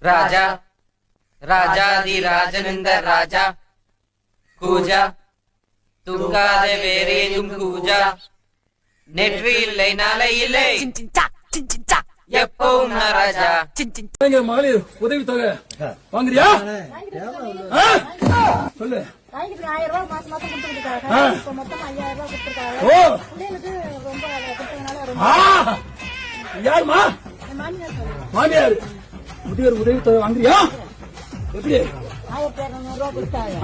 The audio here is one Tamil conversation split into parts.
ராஜா ராஜாதி ராஜனிந்த ராஜா கூஜா தூங்காத வேறு எங்கும் கூஜா நெற்றி இல்லை நாளை இல்லை எப்பவும் ராஜா. மகளிர் உதவி தொகை வாங்குறியா? சொல்லு. 1000 ரூபாய் மாசம் மாசம் கொடுத்துருக்காங்க. மொத்தம் 5000 ரூபாய் கொடுத்துருக்காங்க. பிள்ளைகளுக்கு ரொம்ப கொடுத்ததுனால யாருமா? மாமியார் முதியோர் உதவி தொகை வாங்குறியா? எப்படி? 1200 ரூபாய் கொடுத்தாங்க.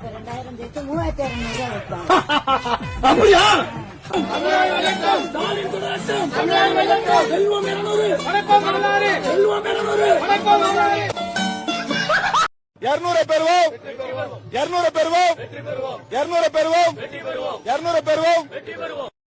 2000 சேர்த்து 3200 ரூபாய் கொடுத்தாங்க. அப்படியா?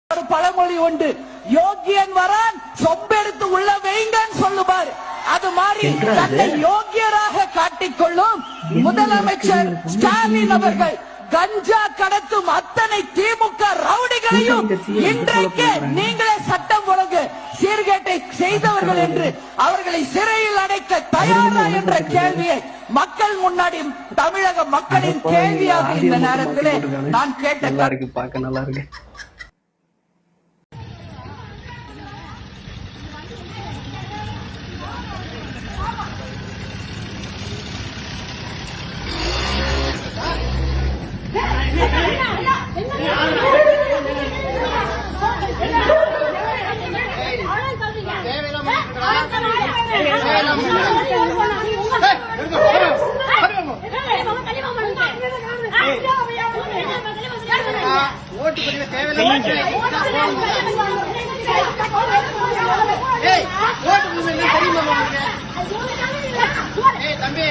ஒரு பழமொழி உண்டு, யோகியன் வரான் சொம்பெடுத்து உள்ள வைங்கன்னு சொல்லுவார். அது மாதிரி தன்னை யோகியராக காட்டிக்கொள்ளும் முதலமைச்சர் ஸ்டாலின் அவர்கள் கஞ்சா கடத்தும் அத்தனை திமுக ரவுடிகளையும் இன்றைக்கு நீங்களே சட்டம் ஒழுங்கு சீர்கேட்டை செய்தவர்கள் என்று அவர்களை சிறையில் அடைக்க தயாரா என்ற கேள்வியை மக்கள் முன்னாடி தமிழக மக்களின் கேள்வியாக இந்த நேரத்திலே நான் கேட்டேன். பார்க்க நல்லா இருக்கு. ஓட்டு பதிவு தேவையில்லை. ஓட்டு பதிவு தெரியுமா தம்பி?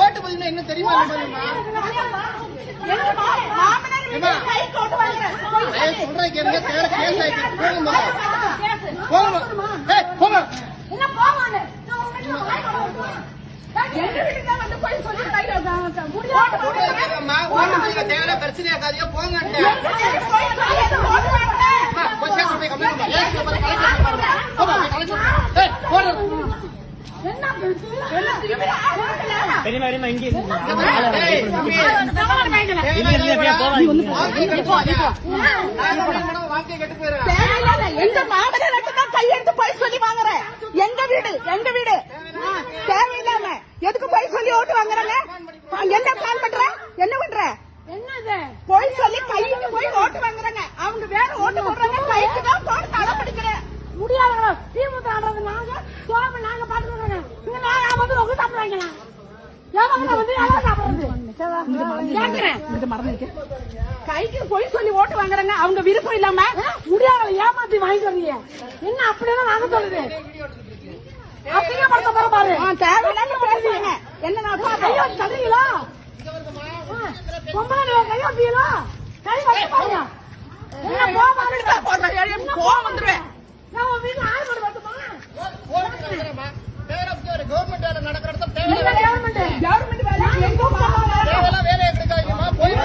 ஓட்டு பதிவு என்ன தெரியுமா? சொல்றேன் கேளுங்க. கேஸ் ஆயிட்டு பிரச்சனையாக்காதீங்க போங்க. எங்க மாமனார் கையெழுத்து போய் சொல்லி வாங்குறேன். எங்க வீடு தேவையில்லாம எதுக்கு போய் சொல்லி ஓட்டு வாங்குறாங்க? என்ன பிளான் பண்ற? என்ன பண்ற? போய் சொல்லி கைக்கு போய் ஓட்டு வாங்குறாங்க. அவங்க வேற ஓட்டு போடுறாங்க. கைக்கு தான் போட்டு தலை பிடிக்கிறேன். முடியாதவங்களோ திமுக ஆடுறது நாங்க சோம நாங்க பாத்துக்கிறோம். இங்க நான் வந்து ரொம்ப சாப்பிடுறாங்களா? கைக்கு போய் சொல்லி ஓட்டு வாங்குறாங்க. அவங்க விருப்பம் இல்லாம முடியாத ஏமாத்தி வாங்கிட்டு வரீங்க. என்ன அப்படியெல்லாம் நாங்க சொல்லுது? அசிங்கப்படுத்த போற பாரு. தேவையில்லாம பேசுறீங்க. என்ன கையோ தரீங்களா? பொம்பளை கையோ கை வச்சு பாருங்க. என்ன கோவம் வந்துருவேன். நான் உன் வீட்டுல ஆள் போட்டு பார்த்துமா? கவர்மெண்ட் வேலை நடக்கிற கவர்மெண்ட் வேலையை கிடைக்காதுமா? போய்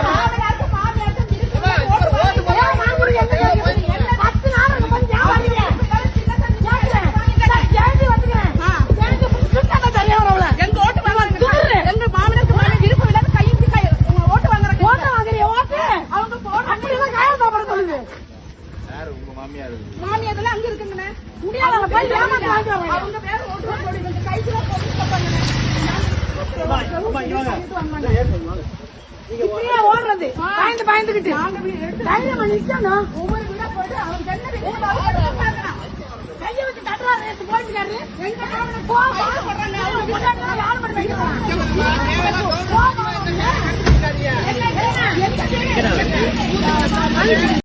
மாமியார் அங்க இருக்குங்க. முடியாத அவங்க வேற ஓட்டு போடுங்க. கைக்குள்ள இப்படியே ஓடுறது பயந்துகிட்டு தைரியம் நிக்கணும். ஒவ்வொரு வீடா போட்டு அவங்க கையை வச்சு தட்டுறாரு போயிட்டாரு. எங்க போடுறாங்க